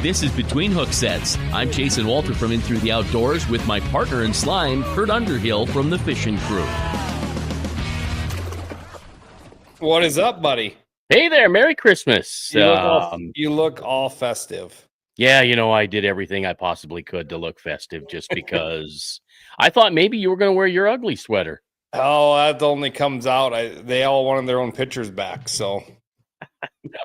This is Between Hook Sets. I'm Chasen Walter from In Through the Outdoors with my partner in slime, Curt Underhill from the fishing crew. What is up, buddy? Hey there, Merry Christmas. You look all festive. Yeah, I did everything I possibly could to look festive just because I thought maybe you were going to wear your ugly sweater. Oh, that only comes out. They all wanted their own pictures back, so.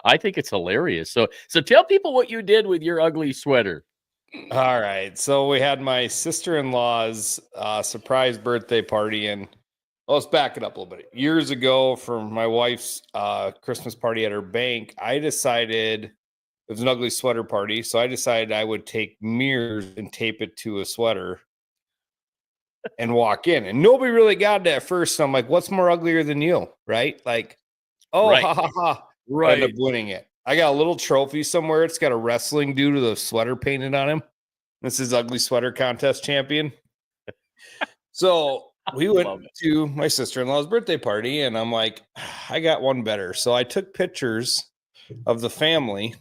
I think it's hilarious. So tell people what you did with your ugly sweater. All right. So we had my sister-in-law's surprise birthday party, and let's back it up a little bit. Years ago, for my wife's Christmas party at her bank, I decided it was an ugly sweater party. So I decided I would take mirrors and tape it to a sweater and walk in. And nobody really got it at first. So I'm like, what's more uglier than you? Right? Like, oh, right. Ha ha ha. Right. I end up winning it. I got a little trophy somewhere. It's got a wrestling dude with a sweater painted on him. This is ugly sweater contest champion. So we went to my sister-in-law's birthday party, and I'm like, I got one better. So I took pictures of the family,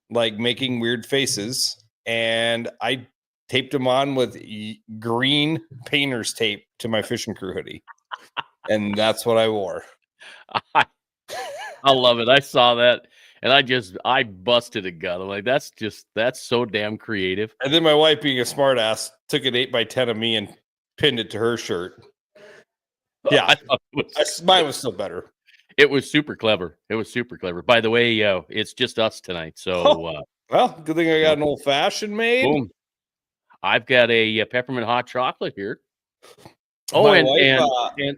like making weird faces, and I taped them on with green painter's tape to my fishing crew hoodie. And that's what I wore. I love it. I saw that and I busted a gut. I'm like, that's so damn creative. And then my wife, being a smart ass, took an 8x10 of me and pinned it to her shirt. Yeah. Mine was still better. It was super clever. By the way, it's just us tonight. So, well, good thing I got an old fashioned made. Boom. I've got a peppermint hot chocolate here. And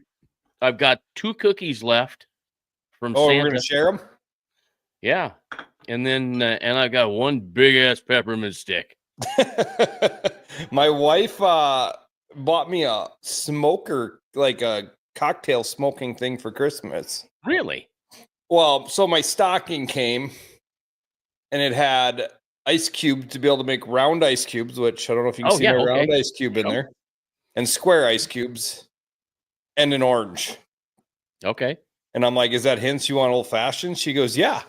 I've got 2 cookies left. From Santa. We're gonna share them. Yeah, and then and I got one big ass peppermint stick. My wife bought me a smoker, like a cocktail smoking thing for Christmas. Really? Well, so my stocking came, and it had ice cubes to be able to make round ice cubes, which I don't know if you can see my round ice cube in there, and square ice cubes, and an orange. Okay. And I'm like, is that hints you want old fashioned? She goes, yeah.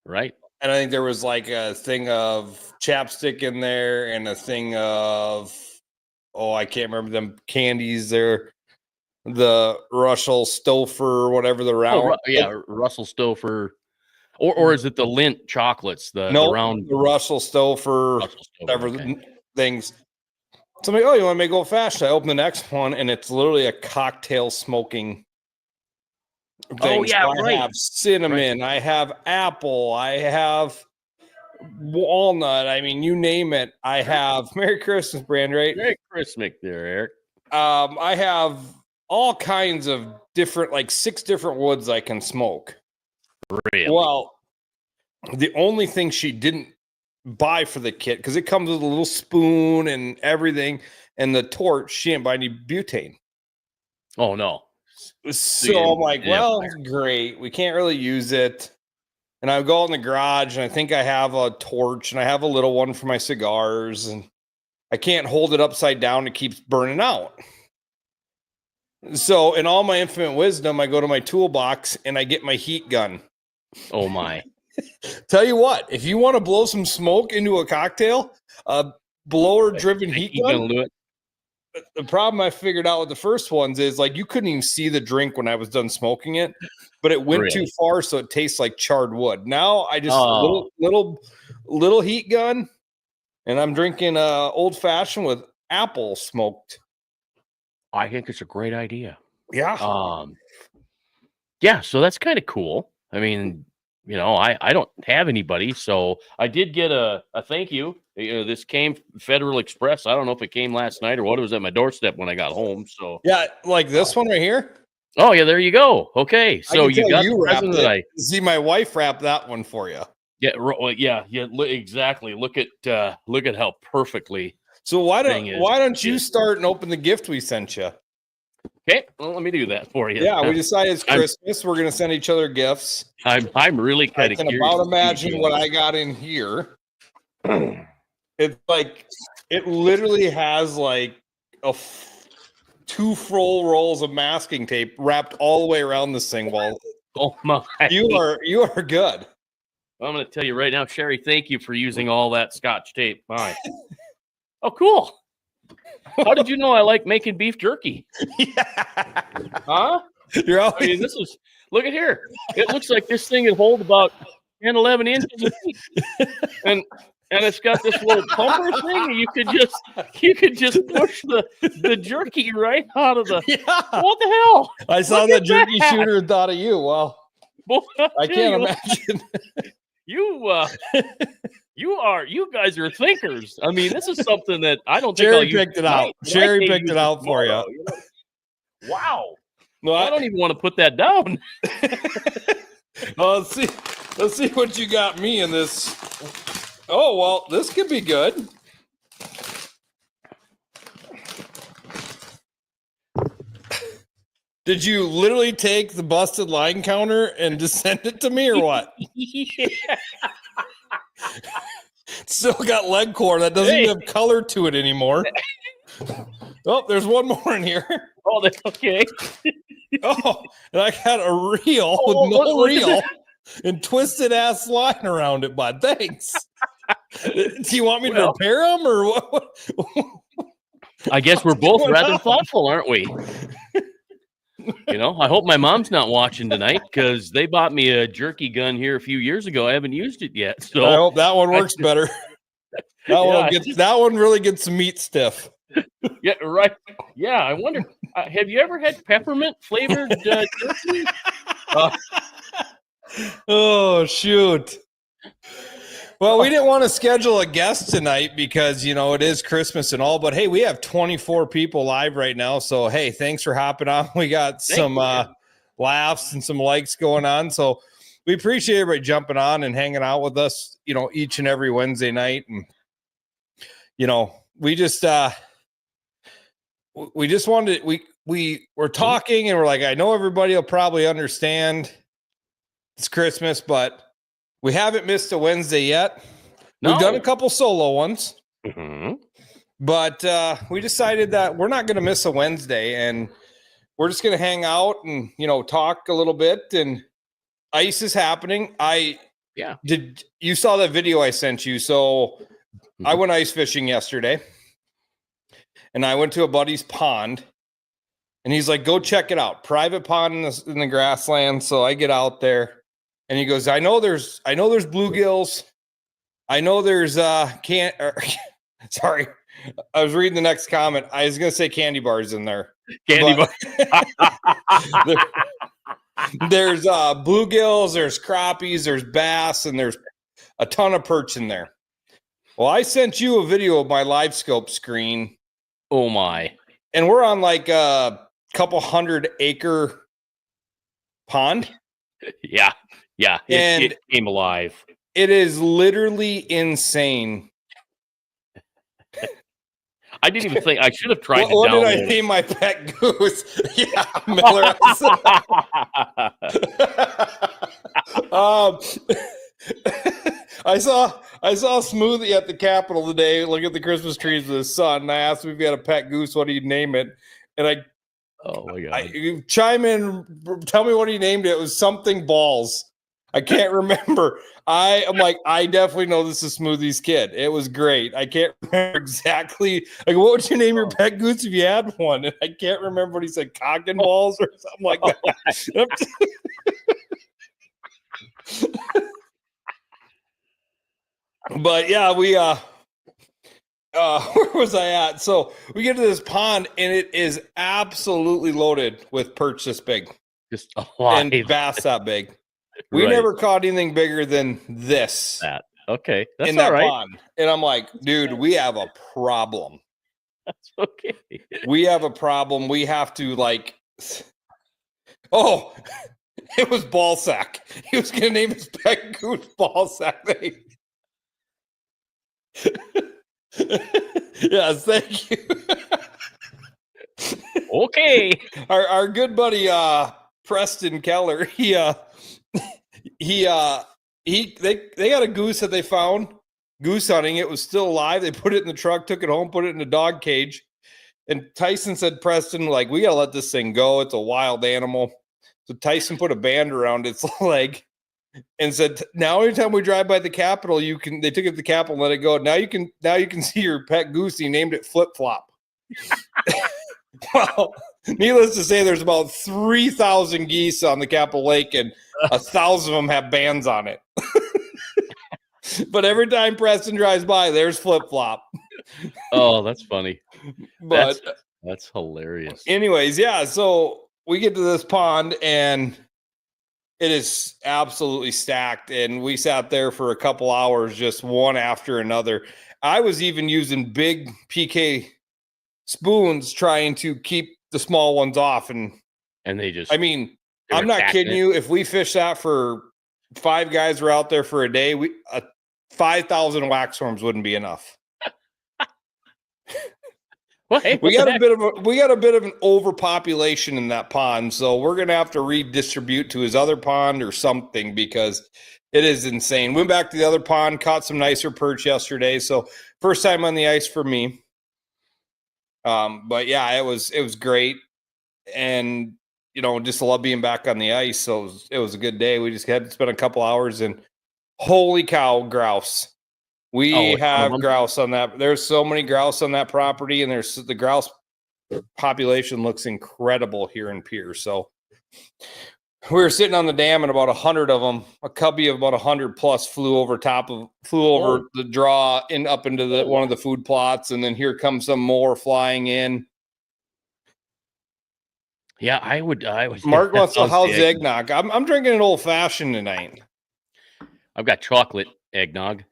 Right. And I think there was like a thing of chapstick in there and a thing of, I can't remember them candies there. The Russell Stouffer, whatever the round. Russell Stouffer. Or is it the Lindt chocolates? The round. The Russell Stouffer, whatever things. So I'm like, you want to make old fashioned? I open the next one and it's literally a cocktail smoking things. I have cinnamon, I have apple, I have walnut. I mean, you name it. I have Merry Christmas, brand, right? Merry Christmas there, Eric. I have all kinds of different, like 6 different woods I can smoke. Really? Well, the only thing she didn't buy for the kit, because it comes with a little spoon and everything, and the torch, she didn't buy any butane. Oh no. So I'm like, well, great. We can't really use it. And I go out in the garage, and I think I have a torch, and I have a little one for my cigars, and I can't hold it upside down. It keeps burning out. So in all my infinite wisdom, I go to my toolbox, and I get my heat gun. Oh, my. Tell you what, if you want to blow some smoke into a cocktail, a blower-driven heat gun, do it. The problem I figured out with the first ones is like you couldn't even see the drink when I was done smoking it, but it went too far, so it tastes like charred wood. Now I just little heat gun, and I'm drinking old fashioned with apple smoked. I think it's a great idea. Yeah. Yeah. So that's kind of cool. I mean, I don't have anybody, so I did get a thank you. This came Federal Express. I don't know if it came last night or what. It was at my doorstep when I got home. So yeah, like this one right here. Oh yeah, there you go. Okay, so you got the present that see my wife wrapped that one for you. Yeah. Exactly. Look at how perfectly. So why don't you start and open the gift we sent you? Okay, well, let me do that for you. Yeah, we decided it's Christmas. We're gonna send each other gifts. I'm really kind of curious. I can about imagine what I got in here. It's like it literally has like 2 full rolls of masking tape wrapped all the way around this thing. Well, Oh my! you are good. I'm going to tell you right now, Sherry. Thank you for using all that Scotch tape. My. Oh, cool. How did you know I like making beef jerky? Yeah. Huh? You're always... I mean, this is, look at here. It looks like this thing would hold about 10, 11 inches of meat. And it's got this little pumper thing, and you could just push the jerky right out of the. Yeah. What the hell? I saw that jerky shooter and thought of you. Well, Boy, I can't imagine. You guys are thinkers. I mean, this is something that I don't think Sherry picked it out. Sherry picked it out for you. Wow. Well, I don't even want to put that down. Well, let's see what you got me in this. Oh, well, this could be good. Did you literally take the busted line counter and just send it to me or what? Yeah. Still got leg core that doesn't even have color to it anymore. Oh, there's one more in here. Oh, that's okay. Oh, and I got a reel with no reel and twisted ass line around it, bud. Thanks. Do you want me to repair them or what? I guess we're both rather thoughtful, aren't we? You know, I hope my mom's not watching tonight because they bought me a jerky gun here a few years ago. I haven't used it yet. So I hope that one works better. That one really gets some meat stiff. Yeah, right. Yeah, I wonder, have you ever had peppermint flavored jerky? Oh, shoot. Well, we didn't want to schedule a guest tonight because, it is Christmas and all, but hey, we have 24 people live right now. So, hey, thanks for hopping on. We got some laughs and some likes going on. So we appreciate everybody jumping on and hanging out with us, each and every Wednesday night. And, we just wanted, we were talking and we're like, I know everybody will probably understand it's Christmas, but we haven't missed a Wednesday yet. No. We've done a couple solo ones, but we decided that we're not going to miss a Wednesday and we're just going to hang out and, talk a little bit. And ice is happening. You saw that video I sent you. So I went ice fishing yesterday and I went to a buddy's pond and he's like, go check it out. Private pond in the grassland. So I get out there. And he goes, I know there's bluegills. I know there's sorry. I was reading the next comment. I was going to say candy bars in there. Candy bars. There's bluegills, there's crappies, there's bass, and there's a ton of perch in there. Well, I sent you a video of my live scope screen. Oh my. And we're on like a couple 100-acre pond. Yeah. Yeah, it came alive. It is literally insane. I didn't even think I should have tried to what download. What did I name my pet goose? Yeah, Miller. I saw Smoothie at the Capitol today. Look at the Christmas trees with his son. And I asked him if he had a pet goose, what do you name it? And oh my God! You chime in. Tell me what he named it. It was something balls. I can't remember. I'm like, I definitely know this is Smoothie's kid. It was great. I can't remember exactly. Like, what would you name your pet goose if you had one? And I can't remember what he said, cock and balls or something like that. But yeah, we where was I at? So we get to this pond and it is absolutely loaded with perch this big. Just alive. And bass that big. We never caught anything bigger than this. Okay. That's in that all right. pond. And I'm like, dude, we have a problem. That's okay. We have a problem. We have to oh, it was Ballsack. He was going to name his pet goose Ballsack. Yes, thank you. Okay. Our good buddy Preston Keller, they got a goose that they found goose hunting. It was still alive. They put it in the truck, took it home, put it in the dog cage. And Tyson said, Preston, like, we got to let this thing go. It's a wild animal. So Tyson put a band around its leg and said, now anytime we drive by the Capitol, they took it to the Capitol and let it go. Now you can see your pet goose. He named it Flip Flop. Well, needless to say, there's about 3,000 geese on the Capitol Lake, and 1,000 of them have bands on it. But every time Preston drives by, there's Flip Flop. Oh, that's funny. But that's hilarious. Anyways, yeah, so we get to this pond and it is absolutely stacked. And we sat there for a couple hours, just one after another. I was even using big PK spoons trying to keep the small ones off. And they just, I mean, I'm not kidding you. If we fish that for 5 guys were out there for a day, 5,000 waxworms wouldn't be enough. Well, hey, we got a bit of an overpopulation in that pond, so we're gonna have to redistribute to his other pond or something because it is insane. Went back to the other pond, caught some nicer perch yesterday, so first time on the ice for me. But yeah, it was great, and just love being back on the ice. So it was a good day. We just had to spend a couple hours, and holy cow, grouse. We have grouse on that. There's so many grouse on that property, and there's the grouse population looks incredible here in Pierce. So we were sitting on the dam, and about 100 of them, a cubby of about 100 plus, flew over the draw and up into one of the food plots, and then here comes some more flying in. Yeah, I would. Mark wants to how's the eggnog? I'm drinking an old fashioned tonight. I've got chocolate eggnog.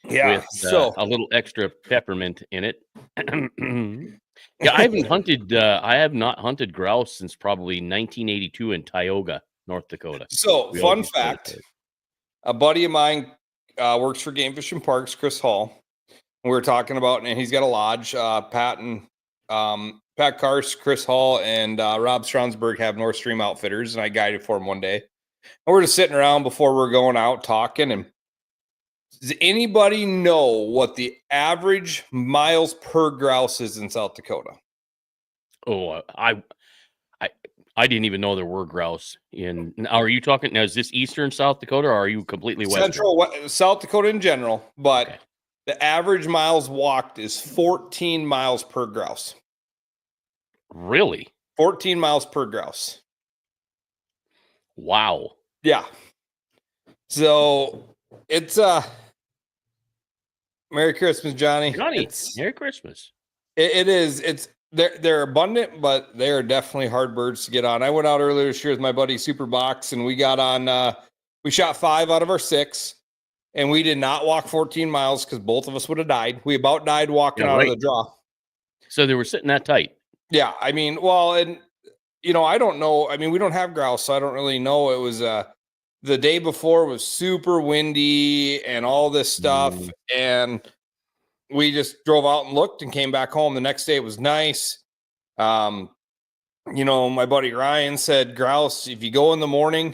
Yeah, with a little extra peppermint in it. Yeah, I have not hunted grouse since probably 1982 in Tioga, North Dakota. So, fun fact: a buddy of mine works for Game Fish and Parks, Chris Hall. And we were talking about, and he's got a lodge. Pat Karst, Chris Hall, and Rob Stronsberg have North Stream Outfitters, and I guided for him one day. And we're just sitting around before we're going out talking, and does anybody know what the average miles per grouse is in South Dakota? Oh, I didn't even know there were grouse in. Are you talking now? Is this eastern South Dakota, or are you completely central South Dakota in general? But the average miles walked is 14 miles per grouse. Really? 14 miles per grouse. Wow. Yeah. So it's Merry Christmas, Johnny. Merry Christmas. It is. They're abundant, but they are definitely hard birds to get on. I went out earlier this year with my buddy Super Box, and we got on. We shot 5 out of our 6, and we did not walk 14 miles because both of us would have died. We about died walking out of the draw. So they were sitting that tight. Yeah, I mean, well, and I don't know. I mean, we don't have grouse, so I don't really know. It was the day before was super windy and all this stuff, and we just drove out and looked and came back home. The next day it was nice. My buddy Ryan said grouse, if you go in the morning,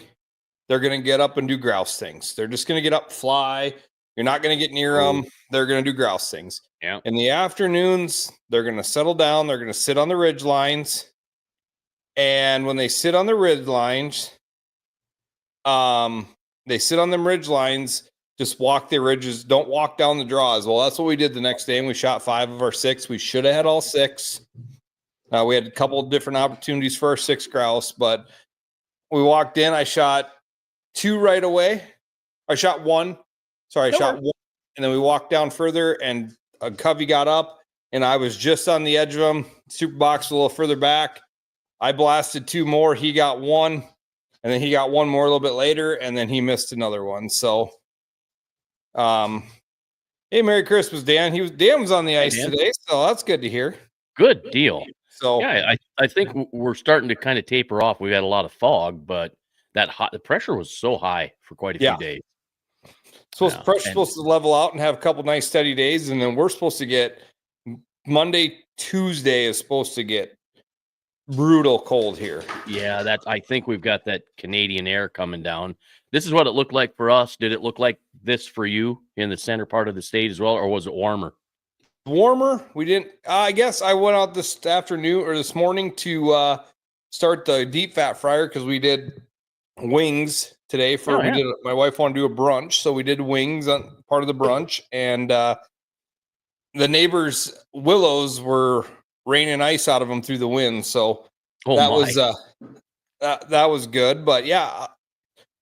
they're going to get up and do grouse things. They're just going to get up, fly. You're not going to get near them. They're going to do grouse things. Yeah. In the afternoons, they're going to settle down. They're going to sit on the ridge lines. And when they sit on the ridge lines, just walk the ridges. Don't walk down the draws. Well, that's what we did the next day, and we shot 5 of our 6. We should have had all 6. We had a couple of different opportunities for our 6 grouse, but we walked in. I shot 2 right away. I shot 1. Sorry, I shot 1. And then we walked down further, and a covey got up, and I was just on the edge of him. Super Box a little further back. I blasted 2 more. He got 1, and then he got 1 more a little bit later, and then he missed another one. So, hey, Merry Christmas, Dan. Dan was on the ice today, so that's good to hear. Good deal. So yeah, I think we're starting to kind of taper off. We had a lot of fog, but the pressure was so high for quite a few days. Pressure's supposed to level out and have a couple nice steady days, and then we're supposed to get Monday, Tuesday is supposed to get brutal cold here. Yeah, I think we've got that Canadian air coming down. This is what it looked like for us. Did it look like this for you in the center part of the state as well, or was it warmer? warmer. We didn't. I guess I went out this afternoon or this morning to start the deep fat fryer because we did wings today. My wife wanted to do a brunch, so we did wings on part of the brunch, and the neighbors' willows were raining ice out of them through the wind. So that was good. But yeah,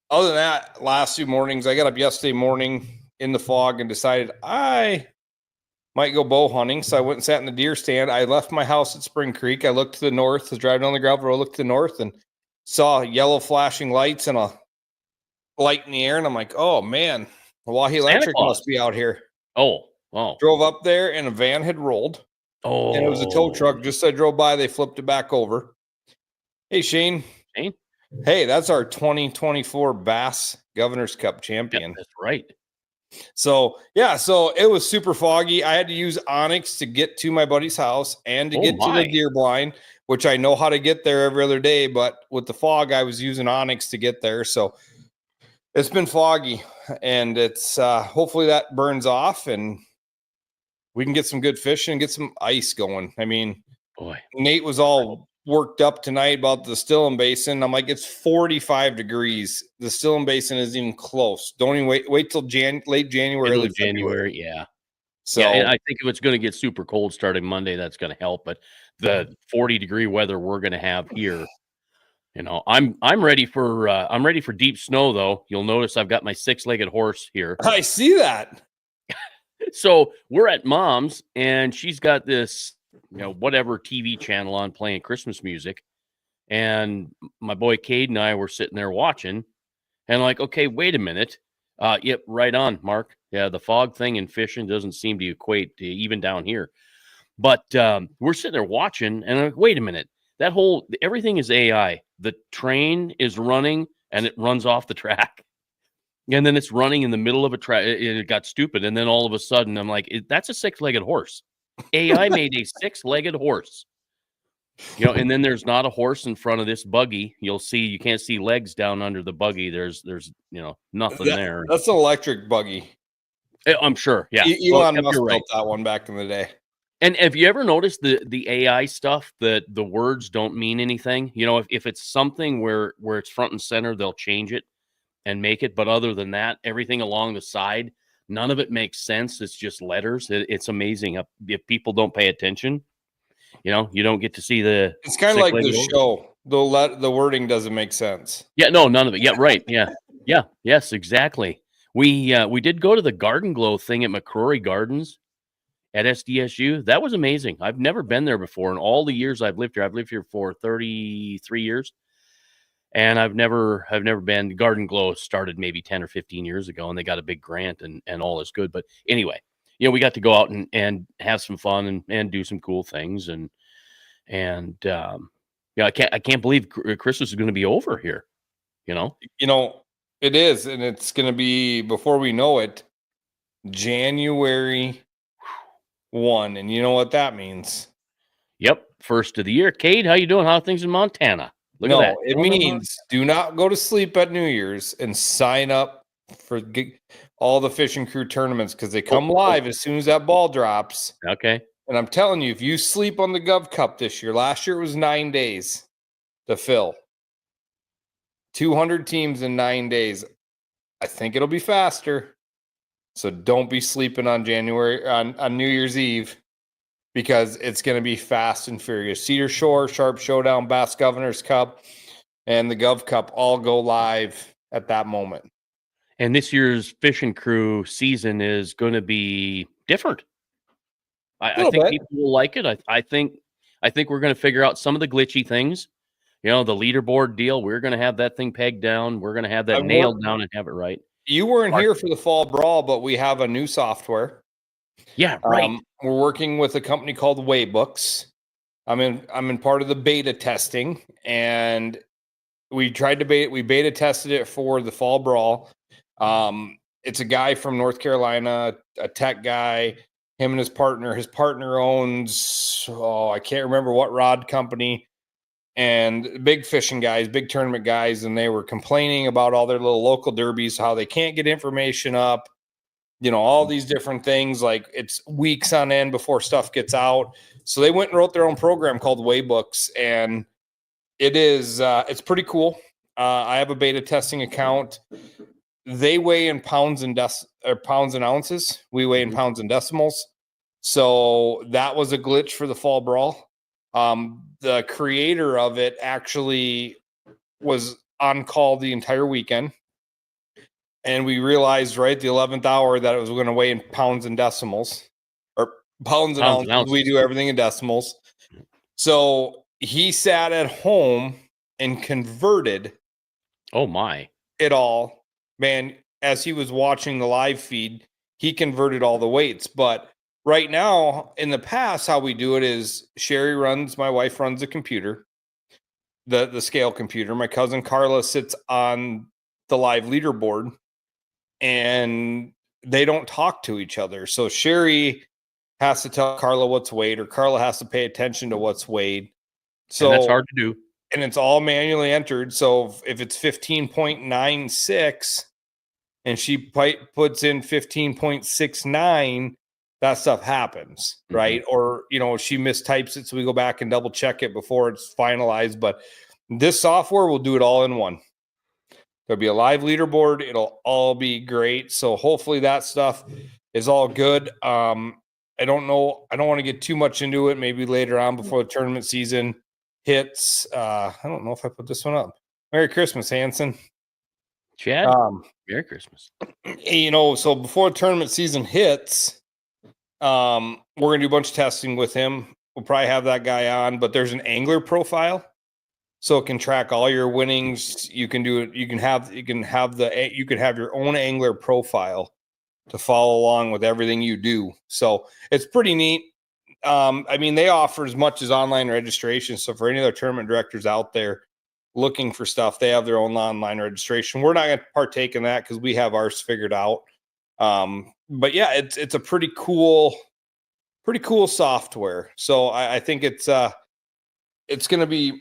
other than that, last 2 mornings, I got up yesterday morning in the fog and decided I might go bow hunting. So I went and sat in the deer stand. I left my house at Spring Creek. I looked to the north, was driving down the gravel road, looked to the north and saw yellow flashing lights and a light in the air. And I'm like, oh man, Hawaii Electric must be out here. Oh. Drove up there and a van had rolled. Oh. And it was a tow truck. Just as I drove by, they flipped it back over. Hey, Shane. Hey, that's our 2024 Bass Governor's Cup champion. Yeah, that's right. So, yeah, so it was super foggy. I had to use Onyx to get to my buddy's house and to get to the deer blind, which I know how to get there every other day. But with the fog, I was using Onyx to get there. So it's been foggy, and it's hopefully that burns off and we can get some good fishing and get some ice going. I mean, Nate was all worked up tonight about the Stillen Basin. I'm like, it's 45 degrees. The Stillen Basin isn't even close. Don't even wait till late January. Early February. Yeah. So yeah, and I think if it's going to get super cold starting Monday, that's going to help. But the 40-degree weather we're going to have here, I'm ready for deep snow though. You'll notice I've got my 6-legged horse here. I see that. So we're at Mom's and she's got this, whatever TV channel on playing Christmas music. And my boy Cade and I were sitting there watching and like, okay, wait a minute. Yep. Right on, Mark. Yeah. The fog thing and fishing doesn't seem to equate to even down here, but we're sitting there watching and I'm like, wait a minute, everything is AI. The train is running and it runs off the track. And then it's running in the middle of a track. It got stupid. And then all of a sudden I'm like, that's a 6-legged horse. AI made a 6-legged horse, and then there's not a horse in front of this buggy. You can't see legs down under the buggy. There's nothing there. That's an electric buggy. I'm sure. Yeah. Elon Musk built that one back in the day. And have you ever noticed the AI stuff that the words don't mean anything? If it's something where it's front and center, they'll change it and make it. But other than that, everything along the side, none of it makes sense. It's just letters. It's amazing. If people don't pay attention, you don't get to see it's kind of like the show. The wording doesn't make sense. Yeah, no, none of it. Yeah, right. Yeah. Yeah. Yes, exactly. We did go to the Garden Glow thing at McCrory Gardens at SDSU. That was amazing. I've never been there before in all the years I've lived here. I've lived here for 33 years. And I've never been. Garden Glow started maybe 10 or 15 years ago, and they got a big grant and all is good. But anyway, we got to go out and have some fun and do some cool things. And I can't believe Christmas is going to be over here. It is. And it's going to be, before we know it, January 1. And you know what that means? Yep. First of the year. Cade, how you doing? How are things in Montana? Look at that. It means do not go to sleep at New Year's and sign up for all the fishing crew tournaments because they come live as soon as that ball drops. Okay. And I'm telling you, if you sleep on the Gov Cup this year, last year it was 9 days to fill. 200 teams in 9 days. I think it'll be faster. So don't be sleeping on on New Year's Eve. Because it's going to be fast and furious. Cedar Shore, Sharp Showdown, Bass Governor's Cup, and the Gov Cup all go live at that moment. And this year's fishing crew season is going to be different. I think people will like it. I think we're going to figure out some of the glitchy things. The leaderboard deal. We're going to have that thing pegged down. We're going to have that nailed down and have it right. You weren't here for the fall brawl, but we have a new software. Yeah, right. We're working with a company called Waybooks. I'm in part of the beta testing, and we beta tested it for the fall brawl. It's a guy from North Carolina, a tech guy. Him and his partner owns, I can't remember what rod company, and big fishing guys, big tournament guys, and they were complaining about all their little local derbies, how they can't get information up. all these different things. Like it's weeks on end before stuff gets out. So they went and wrote their own program called Waybooks, and it's pretty cool. I have a beta testing account. They weigh in pounds and ounces. We weigh in pounds and decimals. So that was a glitch for the fall brawl. The creator of it actually was on call the entire weekend. And we realized right at the 11th hour that it was going to weigh in pounds and decimals, or pounds and ounces. We do everything in decimals. So he sat at home and converted it all. Man, as he was watching the live feed, he converted all the weights. But right now, in the past, how we do it is my wife runs the computer, the scale computer. My cousin Carla sits on the live leaderboard, and they don't talk to each other. So Sherry has to tell Carla what's weighed, or Carla has to pay attention to what's weighed. So and that's hard to do. And it's all manually entered. So if it's 15.96 and she puts in 15.69, that stuff happens, right? Or, she mistypes it. So we go back and double check it before it's finalized. But this software will do it all in one. There'll be a live leaderboard. It'll all be great. So hopefully that stuff is all good. I don't know. I don't want to get too much into it. Maybe later on before the tournament season hits. I don't know if I put this one up. Merry Christmas, Hanson. Chad, Merry Christmas. So before the tournament season hits, we're going to do a bunch of testing with him. We'll probably have that guy on, but there's an angler profile. So it can track all your winnings. You can do it. You can have your own angler profile to follow along with everything you do. So it's pretty neat. They offer as much as online registration. So for any other tournament directors out there looking for stuff, they have their own online registration. We're not going to partake in that because we have ours figured out. But yeah, it's a pretty cool software. So I think it's going to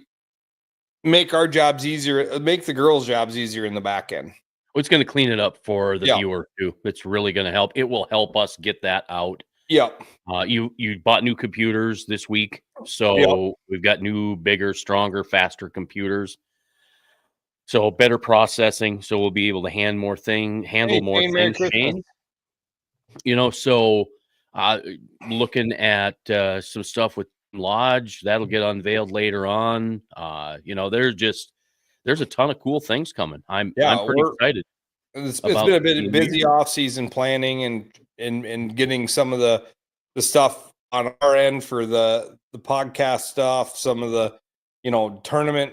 make our jobs easier, make the girls' jobs easier in the back end. Well, it's going to clean it up for the viewer too. It's really going to help. It will help us get that out. Yeah. You bought new computers this week, so we've got new, bigger, stronger, faster computers. So better processing, so we'll be able to handle more things. Shane. So looking at some stuff with Lodge that'll get unveiled later on. There's a ton of cool things coming. I'm pretty excited. It's been a bit busy off-season planning and getting some of the stuff on our end for the podcast stuff, some of the tournament.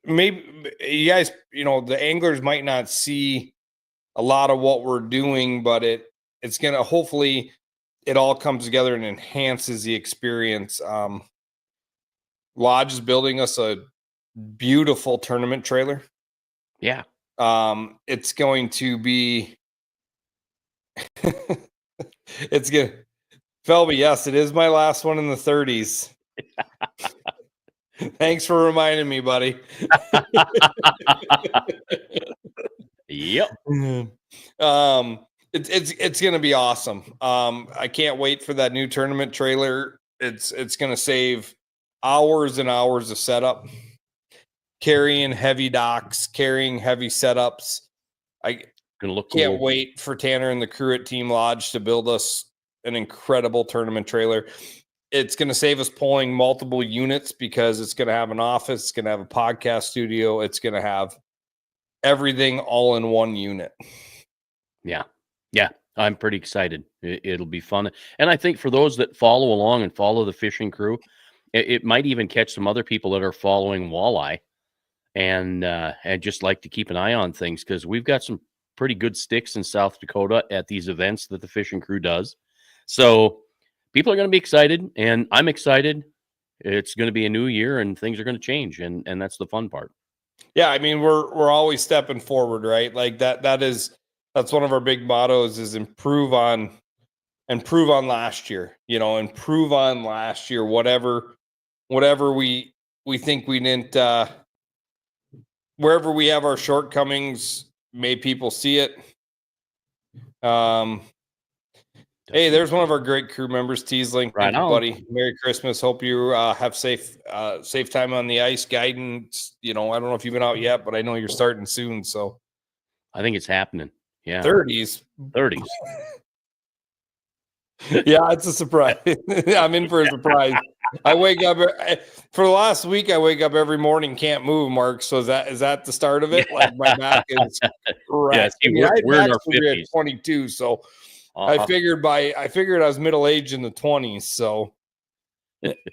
Maybe you guys, the anglers might not see a lot of what we're doing, but it's gonna, hopefully it all comes together and enhances the experience. Lodge is building us a beautiful tournament trailer. Yeah. It's going to be it's good. Felby, yes, it is my last one in the 30s. Thanks for reminding me, buddy. Yep. It's going to be awesome. I can't wait for that new tournament trailer. It's going to save hours and hours of setup, carrying heavy docks, carrying heavy setups. I can't wait for Tanner and the crew at Team Lodge to build us an incredible tournament trailer. It's going to save us pulling multiple units because it's going to have an office, it's going to have a podcast studio, it's going to have everything all in one unit. Yeah. I'm pretty excited. It'll be fun. And I think for those that follow along and follow the fishing crew, it might even catch some other people that are following walleye and just like to keep an eye on things, because we've got some pretty good sticks in South Dakota at these events that the fishing crew does. So people are going to be excited, and I'm excited. It's going to be a new year, and things are going to change, and that's the fun part. Yeah, we're always stepping forward, right? Like that's one of our big mottos is improve on last year. Improve on last year. Whatever we think we didn't. Wherever we have our shortcomings, may people see it. Hey, there's one of our great crew members, Teasling. Right Thank you, on. buddy. Merry Christmas. Hope you have safe time on the ice. Guidance. I don't know if you've been out yet, but I know you're starting soon. So I think it's happening. Yeah. 30s. 30s. Yeah, it's a surprise. I'm in for a surprise. I wake up for the last week. I wake up every morning, can't move, Mark. So is that the start of it? Like my back is correct. Yeah, see, I had we're in back our surgery 50s. at 22, so Uh-huh. I figured I was middle aged in the 20s. So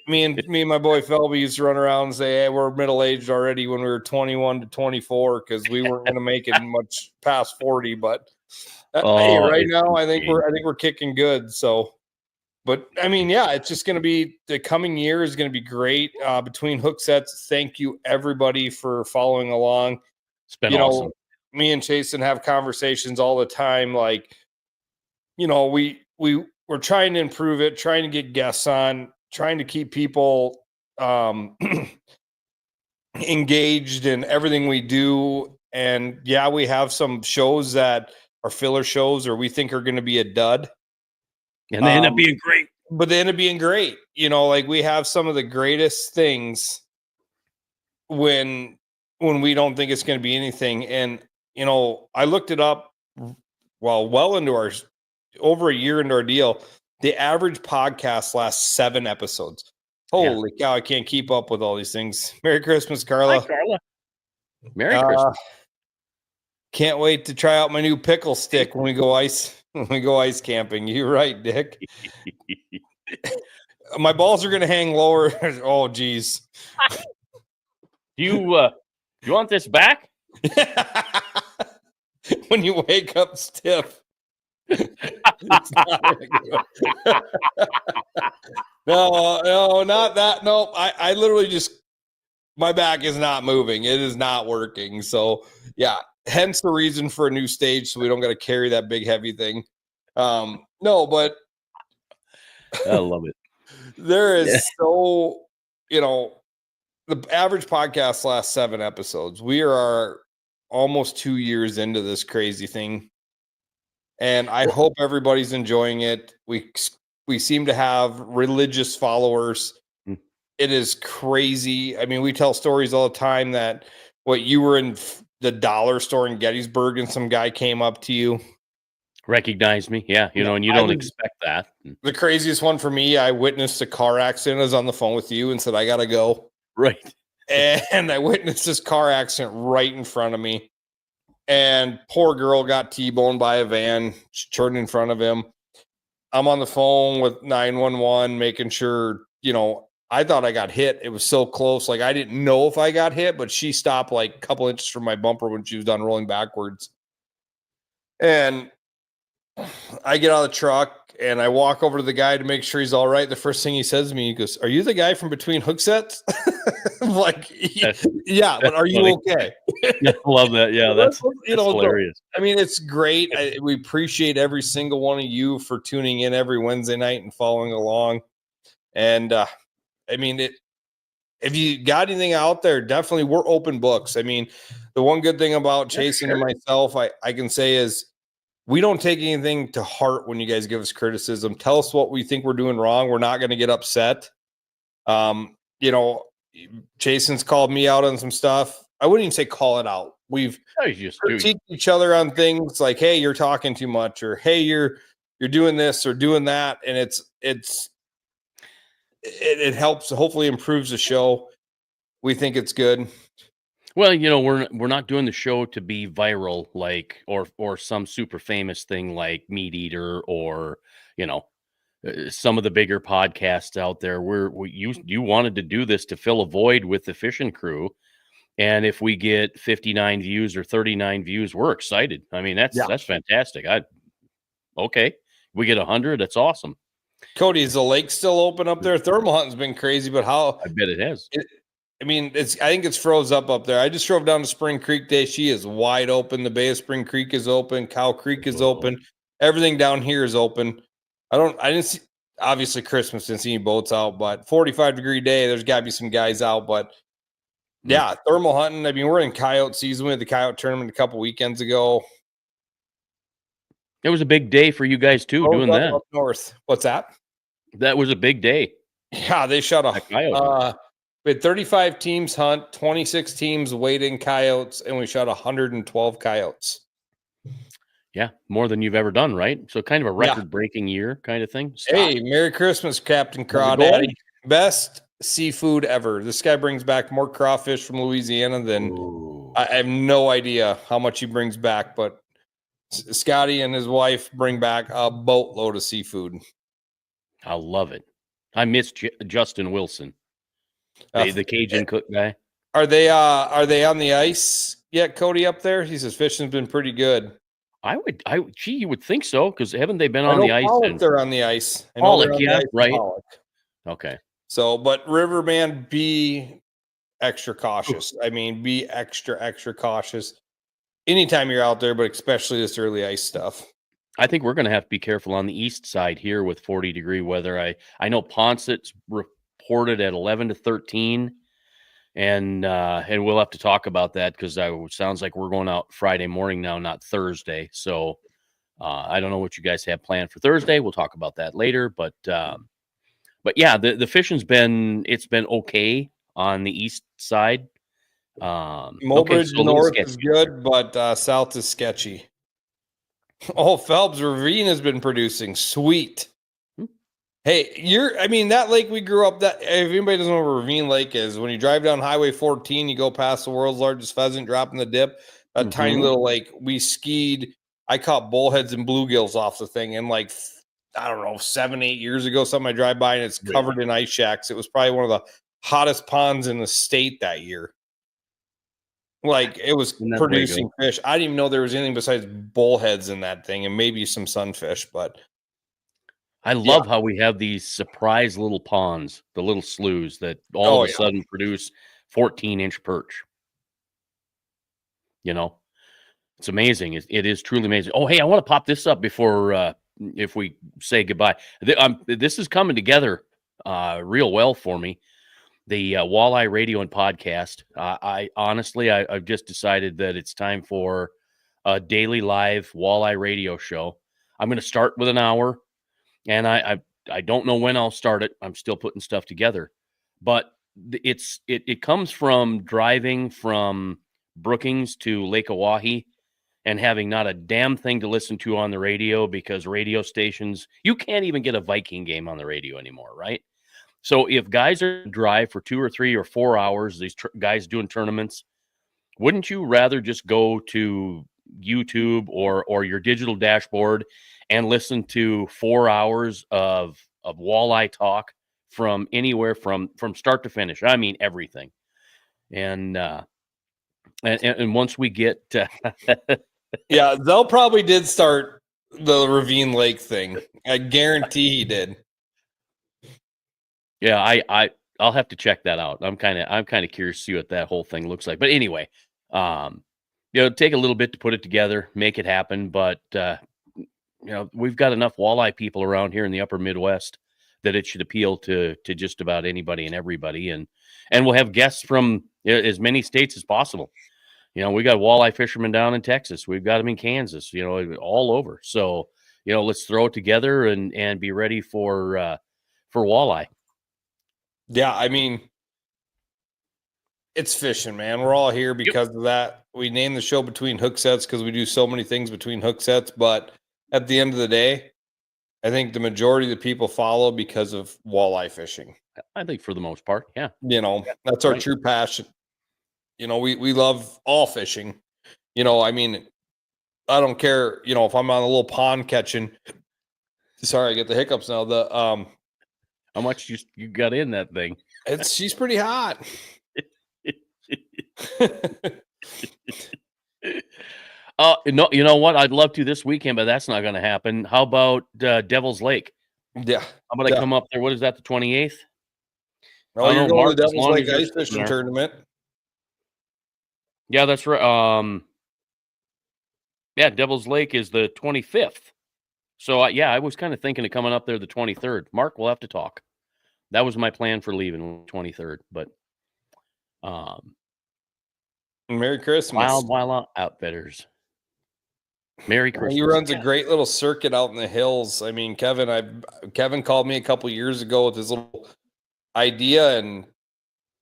me and my boy Felby used to run around and say, "Hey, we're middle aged already" when we were 21 to 24 because we weren't going to make it much past 40. But hey, right now I think we're kicking good. So. But I mean, yeah, it's just going to be the coming year is going to be great between hook sets. Thank you everybody for following along. It's been awesome. Me and Chasen have conversations all the time. Like, we're trying to improve it, trying to get guests on, trying to keep people engaged in everything we do. And yeah, we have some shows that are filler shows or we think are going to be a dud. And they end up being great. But they end up being great. Like we have some of the greatest things when we don't think it's going to be anything. And, I looked it up well into over a year into our deal. The average podcast lasts 7 episodes. Holy cow, I can't keep up with all these things. Merry Christmas, Carla. Hi, Carla. Merry Christmas. Can't wait to try out my new pickle stick when we go ice camping. You're right, Dick. My balls are going to hang lower. Oh, geez. Do you want this back? When you wake up stiff. No, not that. No, I literally just, my back is not moving. It is not working. So yeah, hence the reason for a new stage. So we don't got to carry that big, heavy thing. No, but I love it. There is so, the average podcast lasts 7 episodes. We are almost 2 years into this crazy thing. And I hope everybody's enjoying it. We seem to have religious followers. It is crazy. I mean, we tell stories all the time that you were in the dollar store in Gettysburg and some guy came up to you. Recognize me. Yeah. And you don't expect that. The craziest one for me, I witnessed a car accident. I was on the phone with you and said, I got to go. Right. And I witnessed this car accident right in front of me. And poor girl got T-boned by a van, turned in front of him. I'm on the phone with 911, making sure, I thought I got hit. It was so close. Like I didn't know if I got hit, but she stopped like a couple inches from my bumper when she was done rolling backwards. And I get out of the truck and I walk over to the guy to make sure he's all right. The first thing he says to me, he goes, "Are you the guy from Between Hook Sets?" I'm like, yeah, but are you okay? I love that. Yeah, that's hilarious. I mean, it's great. We appreciate every single one of you for tuning in every Wednesday night and following along. And I mean, if you got anything out there, definitely we're open books. I mean, the one good thing about Chasen and myself, I can say is we don't take anything to heart when you guys give us criticism. Tell us what we think we're doing wrong. We're not going to get upset. Chasen's called me out on some stuff. I wouldn't even say call it out. We've critiqued each other on things like, "Hey, you're talking too much," or "Hey, you're doing this or doing that," and it helps. Hopefully, improves the show. We think it's good. Well, we're not doing the show to be viral, like or some super famous thing like Meat Eater or some of the bigger podcasts out there. You wanted to do this to fill a void with the fishing crew, and if we get 59 views or 39 views, we're excited. I mean, that's fantastic. Okay, we get 100. That's awesome. Cody, is the lake still open up there? Thermal hunting's been crazy, but how? I bet it has. I think it's froze up there. I just drove down to Spring Creek Day. She is wide open. The Bay of Spring Creek is open. Cow Creek is open. Everything down here is open. I didn't see, obviously Christmas didn't see any boats out, but 45-degree day, there's got to be some guys out. But yeah, thermal hunting. I mean, we're in coyote season. We had the coyote tournament a couple weekends ago. It was a big day for you guys too, Rose doing up, that. up north. What's that? That was a big day. Yeah, they shot At coyote. we had 35 teams hunt, 26 teams weighed in coyotes, and we shot 112 coyotes. Yeah, more than you've ever done, right? So kind of a Yeah. record-breaking year kind of thing. Hey, Merry Christmas, Captain How's it going? Crawdaddy. Best seafood ever. This guy brings back more crawfish from Louisiana than Ooh, I have no idea how much he brings back, but Scotty and his wife bring back a boatload of seafood. I love it. I miss Justin Wilson, Uh, the Cajun cook guy. Are they on the ice yet, Cody, up there? He says fishing's been pretty good. Gee, you would think so, because haven't they been I on know the ice? Pollock, And they're on the ice. I know they're Pollock, on the yeah, ice in right. Pollock. Okay. So, but Riverman, be extra cautious. I mean, be extra cautious anytime you're out there, but especially this early ice stuff. I think we're going to have to be careful on the east side here with 40-degree weather. I know Ponset's reported at 11 to 13, and we'll have to talk about that because it sounds like we're going out Friday morning now, not Thursday. So I don't know what you guys have planned for Thursday. We'll talk about that later. But yeah, the fishing's been okay on the east side. Mobridge so a little north sketchy is good, but south is sketchy. Oh, Phelps Ravine has been producing. Sweet. Hmm. Hey, that lake we grew up, that if anybody doesn't know where Ravine Lake is, when you drive down Highway 14, you go past the world's largest pheasant drop in the dip, a tiny little lake. We skied. I caught bullheads and bluegills off the thing. And like, I don't know, 7-8 years ago, something I drive by and it's covered in ice shacks. It was probably one of the hottest ponds in the state that year. Like, it was producing fish. I didn't even know there was anything besides bullheads in that thing and maybe some sunfish, but I love how we have these surprise little ponds, the little sloughs that all of a sudden produce 14-inch perch. You know, it's amazing. It is truly amazing. Oh, hey, I want to pop this up before if we say goodbye. This is coming together real well for me. The Walleye Radio and Podcast. I honestly, I've just decided that it's time for a daily live Walleye Radio show. I'm going to start with an hour, and I don't know when I'll start it. I'm still putting stuff together, but it comes from driving from Brookings to Lake Oahe and having not a damn thing to listen to on the radio because radio stations, you can't even get a Viking game on the radio anymore, right? So if guys are drive for 2 or 3 or 4 hours, these guys doing tournaments, wouldn't you rather just go to YouTube or your digital dashboard and listen to 4 hours of walleye talk from anywhere from start to finish? I mean everything. And once we get yeah, they'll probably did start the Ravine Lake thing. I guarantee he did. Yeah, I'll have to check that out. I'm kind of curious to see what that whole thing looks like. But anyway, take a little bit to put it together, make it happen. But we've got enough walleye people around here in the upper Midwest that it should appeal to just about anybody and everybody. And we'll have guests from as many states as possible. We got walleye fishermen down in Texas. We've got them in Kansas, all over. So, let's throw it together and be ready for walleye. Yeah, I mean, it's fishing, man. We're all here because of that. We named the show Between Hook Sets because we do so many things between hook sets. But at the end of the day, I think the majority of the people follow because of walleye fishing. I think for the most part, yeah. That's our true passion. We love all fishing. I mean, I don't care, if I'm on a little pond catching. Sorry, I get the hiccups now. How much you got in that thing? She's pretty hot. No, you know what? I'd love to this weekend, but that's not going to happen. How about Devil's Lake? Yeah. How about I come up there? What is that? The 28th? No, you're going to the Devil's Lake ice fishing tournament. Yeah, that's right. Yeah, Devil's Lake is the 25th. So I was kind of thinking of coming up there the 23rd. Mark, we'll have to talk. That was my plan for leaving 23rd, but Merry Christmas. Wild Outfitters. Merry Christmas. He runs a great little circuit out in the hills. I mean, Kevin called me a couple years ago with his little idea, and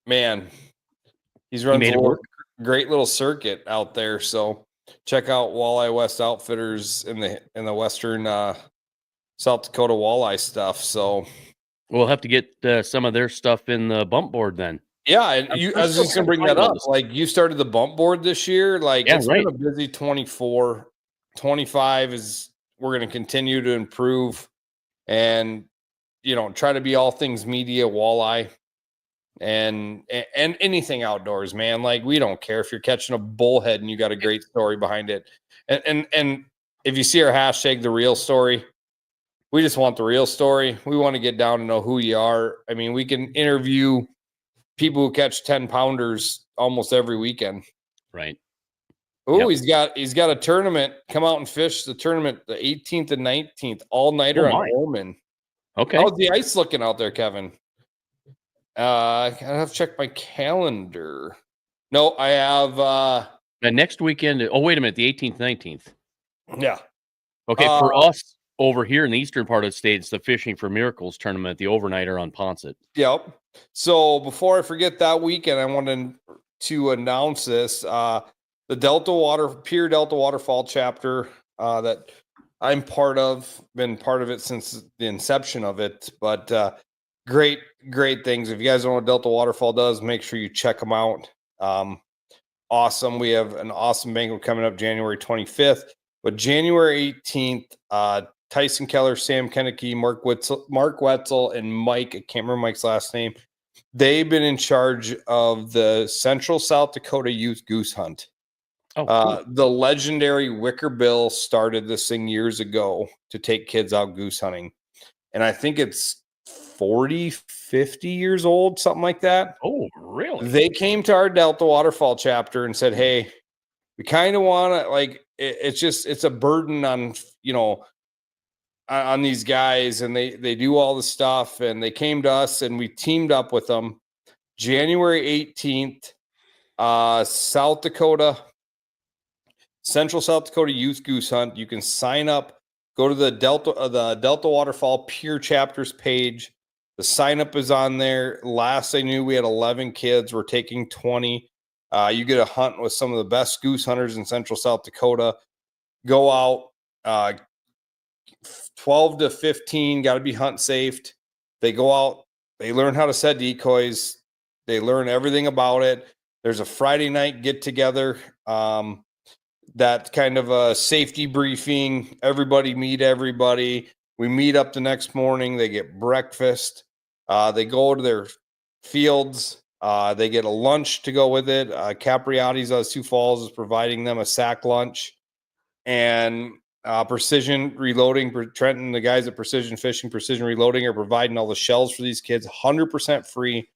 man, he runs a great little circuit out there. So check out Walleye West Outfitters in the western South Dakota walleye stuff. So we'll have to get some of their stuff in the bump board then. Yeah, and I was just gonna bring that up. Like, you started the bump board this year. Like, it's been a busy 24. 25 is we're gonna continue to improve and try to be all things media walleye and anything outdoors, man. Like, we don't care if you're catching a bullhead and you got a great story behind it. And if you see our hashtag the real story, we just want the real story. We want to get down to know who you are. I mean, we can interview people who catch 10-pounders almost every weekend. Right. Oh, yep. He's got a tournament. Come out and fish the tournament the 18th and 19th, all-nighter on Omen. Okay. How's the ice looking out there, Kevin? I have to check my calendar. No, I have next weekend. Oh, wait a minute, the 18th, 19th. Yeah. Okay, for us over here in the eastern part of the state, it's the Fishing for Miracles tournament, the overnighter on Ponset. Yep. So before I forget that weekend, I wanted to announce this. The Pure Delta Waterfall chapter that I'm part of, been part of it since the inception of it. But great things. If you guys don't know what Delta Waterfall does, make sure you check them out. Awesome. We have an awesome banquet coming up January 25th. But January 18th, Tyson Keller, Sam Kenneke, Mark Wetzel, and Mike, I can't remember Mike's last name. They've been in charge of the Central South Dakota Youth Goose Hunt. Oh, cool. The legendary Wicker Bill started this thing years ago to take kids out goose hunting. And I think it's 40, 50 years old, something like that. Oh, really? They came to our Delta Waterfall chapter and said, hey, we kind of want to, like, it's a burden on, on these guys, and they do all the stuff, and they came to us and we teamed up with them. January 18th, Central South Dakota Youth Goose Hunt. You can sign up, go to the Delta Waterfall Pure Chapters page. The sign up is on there. Last I knew, we had 11 kids. We're taking 20. You get a hunt with some of the best goose hunters in Central South Dakota. Go out, 12 to 15, got to be hunt safe. They go out, they learn how to set decoys. They learn everything about it. There's a Friday night get together. That kind of a safety briefing. Everybody meet everybody. We meet up the next morning. They get breakfast. They go to their fields. They get a lunch to go with it. Capriati's out of Sioux Falls is providing them a sack lunch. And Precision Reloading, Trenton, the guys at Precision Fishing, Precision Reloading are providing all the shells for these kids, 100% free,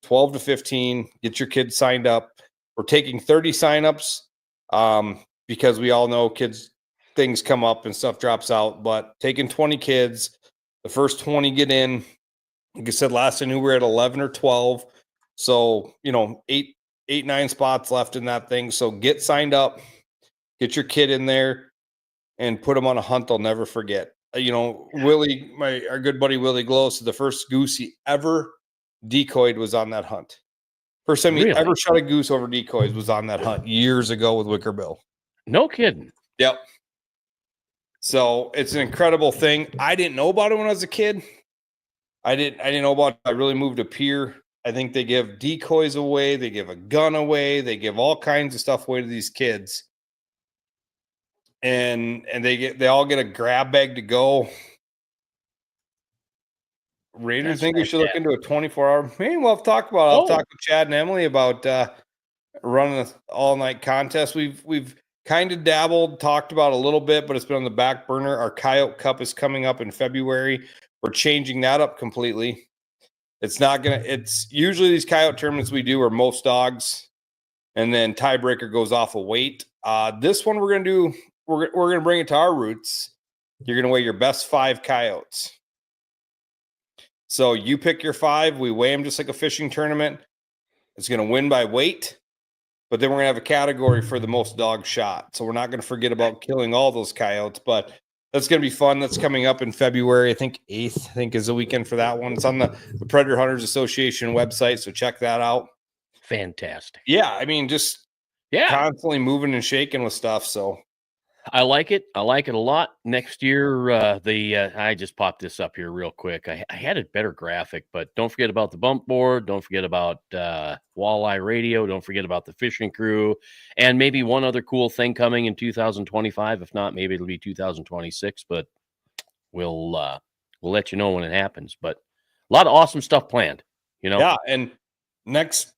12 to 15. Get your kids signed up. We're taking 30 signups because we all know things come up and stuff drops out. But taking 20 kids, the first 20 get in. Like I said, last I knew we were at 11 or 12. So, 9 spots left in that thing. So get signed up, get your kid in there, and put them on a hunt they'll never forget. Willie, our good buddy Willie Glow, so the first goose he ever decoyed was on that hunt. First time he ever shot a goose over decoys was on that hunt years ago with Wicker Bill. No kidding. Yep. So it's an incredible thing. I didn't know about it when I was a kid. I didn't know about it. I really moved to Pier. I think they give decoys away. They give a gun away. They give all kinds of stuff away to these kids. And they all get a grab bag to go. Raiders think we should look into a 24-hour. Maybe we'll have to talk about it. I'll talk with Chad and Emily about running an all-night contest. We've kind of dabbled, talked about a little bit, but it's been on the back burner. Our Coyote Cup is coming up in February. We're changing that up completely. It's usually these coyote tournaments we do are most dogs, and then tiebreaker goes off of weight. This one we're going to bring it to our roots. You're going to weigh your best 5 coyotes. So you pick your 5. We weigh them just like a fishing tournament. It's going to win by weight. but then we're gonna have a category for the most dogs shot. So we're not gonna forget about killing all those coyotes, but that's gonna be fun. That's coming up in February. I think 8th, I think is the weekend for that one. It's on the Predator Hunters Association website, so check that out. Fantastic. Yeah, I mean, just constantly moving and shaking with stuff. So I like it. I like it a lot. Next year, I just popped this up here real quick. I had a better graphic, but don't forget about the bump board. Don't forget about walleye radio. Don't forget about the fishing crew, and maybe one other cool thing coming in 2025. If not, maybe it'll be 2026. But we'll let you know when it happens. But a lot of awesome stuff planned. Yeah, and next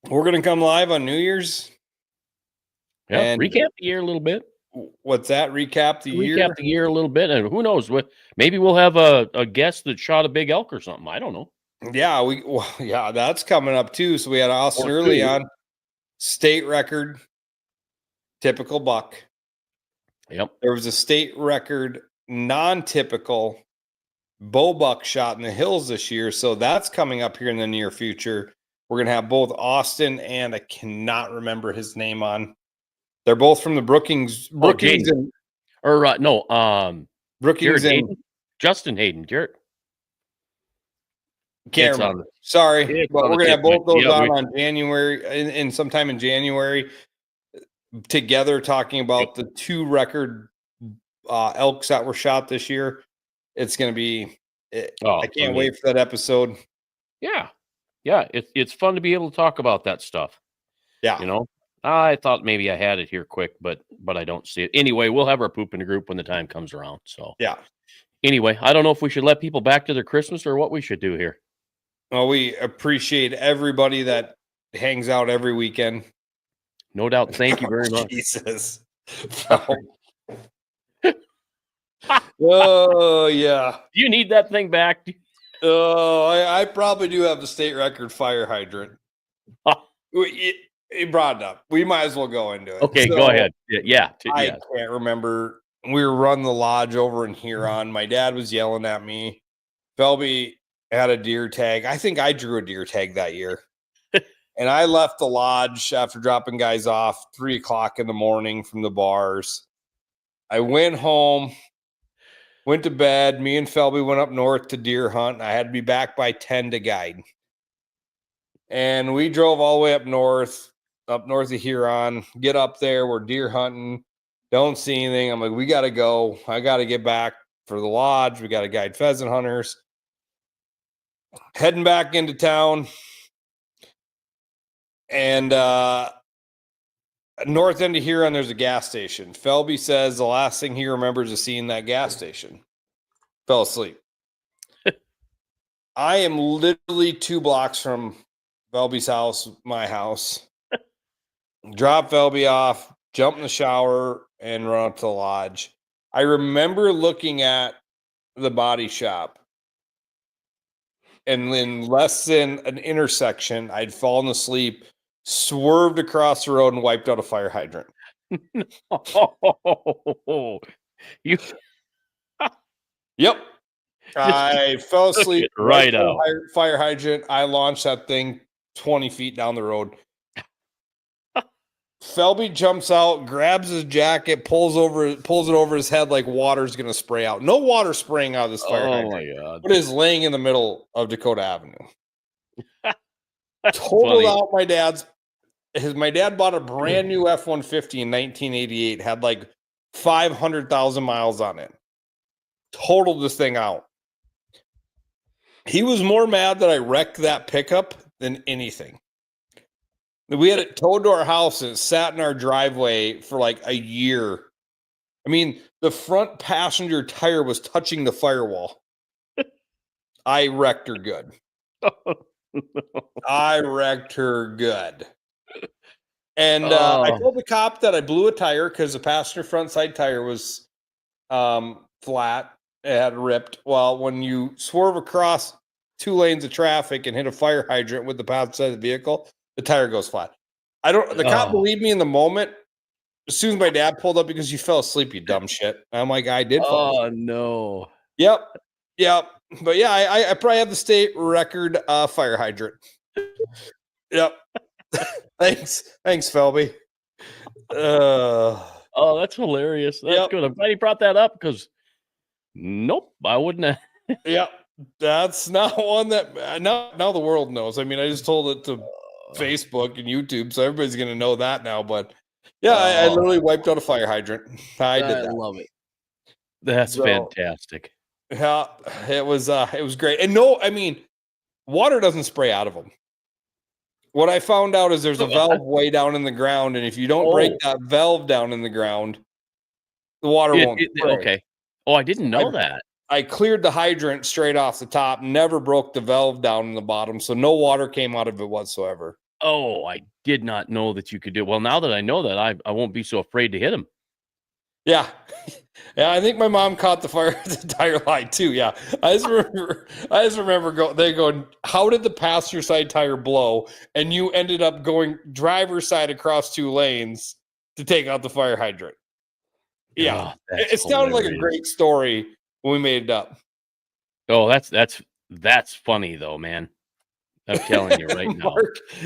we're gonna come live on New Year's. Yeah, and recap the year a little bit. What's that? Recap the year? Recap the year a little bit, and who knows what? Maybe we'll have a guest that shot a big elk or something. I don't know. Yeah, that's coming up too. So we had Austin early on, state record, typical buck. Yep. There was a state record, non-typical bow buck shot in the hills this year. So that's coming up here in the near future. We're gonna have both Austin and I cannot remember his name on. They're both from the Brookings Brookings and Justin Hayden, Garrett. Can't remember. Sorry, but we're gonna have both those on January and sometime in January together, talking about the 2 record elks that were shot this year. It's gonna be. I can't wait for that episode. Yeah, it's fun to be able to talk about that stuff. Yeah, I thought maybe I had it here quick, but I don't see it. Anyway, we'll have our poop in the group when the time comes around. So yeah. Anyway, I don't know if we should let people back to their Christmas or what we should do here. Well, we appreciate everybody that hangs out every weekend. No doubt. Thank you very much. Jesus. Oh, yeah. Do you need that thing back? Oh, I probably do have the state record fire hydrant. He brought it up. We might as well go into it. Okay, go ahead. I can't remember. We were running the lodge over in Huron. My dad was yelling at me. Felby had a deer tag. I think I drew a deer tag that year. And I left the lodge after dropping guys off 3:00 in the morning from the bars. I went home, went to bed. Me and Felby went up north to deer hunt. I had to be back by 10 to guide. And we drove all the way up north of Huron, get up there. We're deer hunting. Don't see anything. I'm like, we got to go. I got to get back for the lodge. We got to guide pheasant hunters. Heading back into town. And north end of Huron, there's a gas station. Felby says the last thing he remembers is seeing that gas station. Fell asleep. I am literally 2 blocks from Felby's house, my house. Drop Felby off, jump in the shower, and run up to the lodge. I remember looking at the body shop. And in less than an intersection, I'd fallen asleep, swerved across the road, and wiped out a fire hydrant. You. Yep. I fell asleep right out. Fire hydrant. I launched that thing 20 feet down the road. Felby jumps out, grabs his jacket, pulls it over his head like water's gonna spray out. No water spraying out of this fire hydrant. My God. But is laying in the middle of Dakota Avenue. Totaled out my dad's. My dad bought a brand new F-150 in 1988. Had like 500,000 miles on it. Totaled this thing out. He was more mad that I wrecked that pickup than anything. We had it towed to our house and it sat in our driveway for like a year. I mean, the front passenger tire was touching the firewall. I wrecked her good. I wrecked her good. And I told the cop that I blew a tire because the passenger front side tire was flat. It had ripped. Well, when you swerve across 2 lanes of traffic and hit a fire hydrant with the passenger side of the vehicle, the tire goes flat. The cop believed me in the moment. As soon as my dad pulled up, because you fell asleep, you dumb shit. I'm like, I did fall asleep. Oh, no. Yep. But yeah, I probably have the state record fire hydrant. Yep. Thanks, Felby. Oh, that's hilarious. That's good. I'm glad you brought that up because nope, I wouldn't have. Yeah, that's not one that now the world knows. I mean, I just told it to Facebook and YouTube, so everybody's gonna know that now. But yeah, I literally wiped out a fire hydrant. I did that. I love it. That's fantastic. Yeah, it was great. And no, I mean, water doesn't spray out of them. What I found out is there's a valve way down in the ground, and if you don't break that valve down in the ground, the water won't spray. Okay. Oh, I didn't know that. I cleared the hydrant straight off the top, never broke the valve down in the bottom, so no water came out of it whatsoever. Oh, I did not know that you could do it. Well, now that I know that, I won't be so afraid to hit him. Yeah. Yeah, I think my mom caught the fire at the tire line too. Yeah. I just remember they going, how did the passenger side tire blow? And you ended up going driver's side across 2 lanes to take out the fire hydrant. Yeah. It sounded like a great story when we made it up. Oh, that's funny though, man. I'm telling you right now.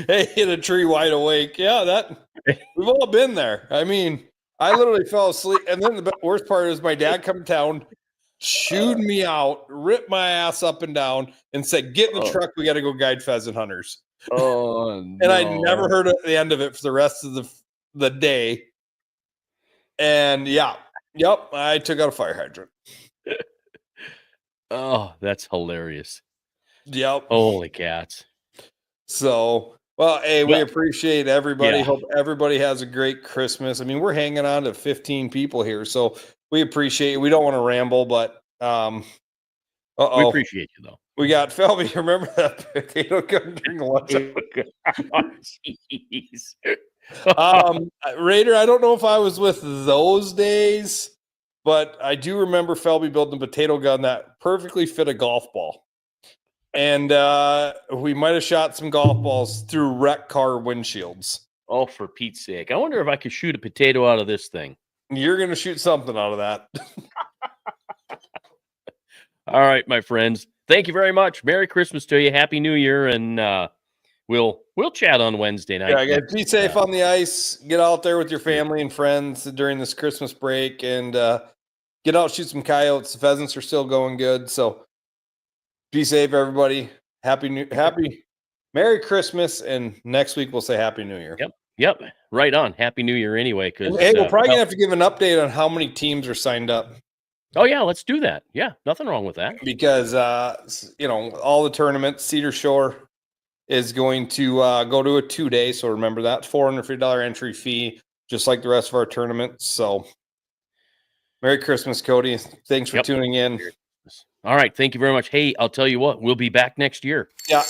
Hey, hit a tree wide awake. Yeah, we've all been there. I mean, I literally fell asleep, and then the worst part is my dad come to town, shooed me out, ripped my ass up and down, and said, "Get in the truck. We got to go guide pheasant hunters." Oh, and I never heard the end of it for the rest of the day. And I took out a fire hydrant. Oh, that's hilarious. Yep. Holy cats. So, well, hey, we appreciate everybody. Hope everybody has a great Christmas. I mean, we're hanging on to 15 people here, so we appreciate it. We don't want to ramble, but we appreciate you though. We got Felby. Remember that potato gun during lunch? Jeez. Raider, I don't know if I was with those days, but I do remember Felby building a potato gun that perfectly fit a golf ball. And we might have shot some golf balls through wrecked car windshields. Oh, for Pete's sake. I wonder if I could shoot a potato out of this thing. You're going to shoot something out of that. All right, my friends. Thank you very much. Merry Christmas to you. Happy New Year. And we'll chat on Wednesday night. Yeah, be safe on the ice. Get out there with your family and friends during this Christmas break. And get out, shoot some coyotes. The pheasants are still going good. So be safe, everybody. Merry Christmas, and next week we'll say Happy New Year. Yep. Right on. Happy New Year anyway. Hey, we're probably gonna have to give an update on how many teams are signed up. Oh yeah, let's do that. Yeah, nothing wrong with that. Because all the tournaments, Cedar Shore is going to go to a 2-day. So remember that $450 entry fee, just like the rest of our tournaments. So Merry Christmas, Cody. Thanks for tuning in. All right. Thank you very much. Hey, I'll tell you what, we'll be back next year. Yeah.